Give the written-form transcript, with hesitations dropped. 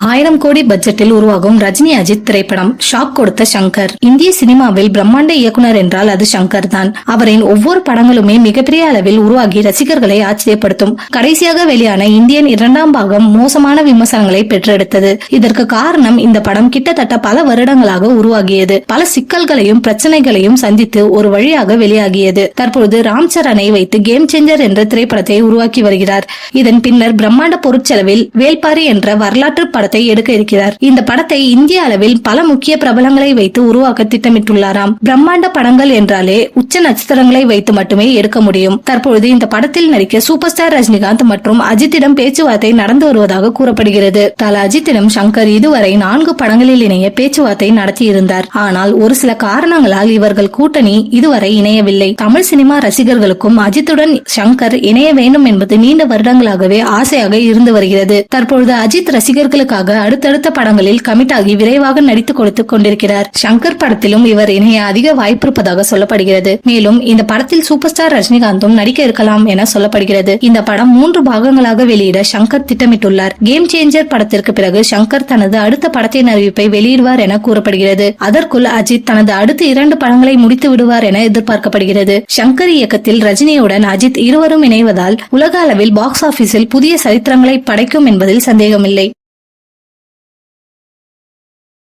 1000 கோடி பட்ஜெட்டில் உருவாகும் ரஜினி அஜித் திரைப்படம் ஷாக் கொடுத்த சங்கர். இந்திய சினிமாவில் பிரம்மாண்ட இயக்குனர் என்றால் அது சங்கர் தான். அவரின் ஒவ்வொரு படங்களுமே மிகப்பெரிய அளவில் உருவாகி ரசிகர்களை ஆச்சரியப்படுத்தும். கடைசியாக வெளியான இந்தியன் 2ஆம் பாகம் மோசமான விமர்சனங்களை பெற்றெடுத்தது. இதற்கு காரணம் இந்த படம் கிட்டத்தட்ட பல வருடங்களாக உருவாகியது. பல சிக்கல்களையும் பிரச்சனைகளையும் சந்தித்து ஒரு வழியாக வெளியாகியது. தற்பொழுது ராம் சரனை வைத்து கேம் சேஞ்சர் என்ற திரைப்படத்தை உருவாக்கி வருகிறார். இதன் பின்னர் பிரம்மாண்ட பொருட்செலவில் வேல்பாரி என்ற வரலாற்று படத்தை எடுக்க இருக்கிறார். இந்த படத்தை இந்திய அளவில் பல முக்கிய பிரபலங்களை வைத்து உருவாக்க திட்டமிட்டுள்ளாராம். பிரம்மாண்ட படங்கள் என்றாலே உச்ச நட்சத்திரங்களை வைத்து மட்டுமே எடுக்க முடியும். தற்பொழுது இந்த படத்தில் நடிக்க சூப்பர் ஸ்டார் ரஜினிகாந்த் மற்றும் அஜித்திடம் பேச்சுவார்த்தை நடந்து வருவதாக கூறப்படுகிறது. தல அஜித்திடம் சங்கர் இதுவரை 4 படங்களில் இணைய பேச்சுவார்த்தை நடத்தியிருந்தார். ஆனால் ஒரு சில காரணங்களால் இவர்கள் கூட்டணி இதுவரை இணையவில்லை. தமிழ் சினிமா ரசிகர்களுக்கும் அஜித்துடன் சங்கர் இணைய வேண்டும் என்பது நீண்ட வருடங்களாகவே ஆசையாக இருந்து வருகிறது. தற்பொழுது அஜித் ரசிகர்களுக்காக அடுத்தடுத்த படங்களில் கமிட் ஆகி விரைவாக நடித்து கொடுத்துக் கொண்டிருக்கிறார். சங்கர் படத்திலும் இவர் இணைய அதிக வாய்ப்பு இருப்பதாக சொல்லப்படுகிறது. மேலும் இந்த படத்தில் சூப்பர் ஸ்டார் ரஜினிகாந்தும் நடிக்க இருக்கலாம் என சொல்லப்படுகிறது. இந்த படம் 3 பாகங்களாக வெளியிட சங்கர் திட்டமிட்டுள்ளார். கேம் சேஞ்சர் படத்திற்கு பிறகு சங்கர் தனது அடுத்த படத்தின் அறிவிப்பை வெளியிடுவார் என கூறப்படுகிறது. அதற்குள் அஜித் தனது அடுத்த 2 படங்களை முடித்து விடுவார் என எதிர்பார்க்கப்படுகிறது. சங்கர் இயக்கத்தில் ரஜினியுடன் அஜித் இருவரும் இணைவதால் உலக அளவில் பாக்ஸ் ஆபீஸில் புதிய சரித்திரங்களை படைக்கும் என்பதில் சந்தேகமில்லை.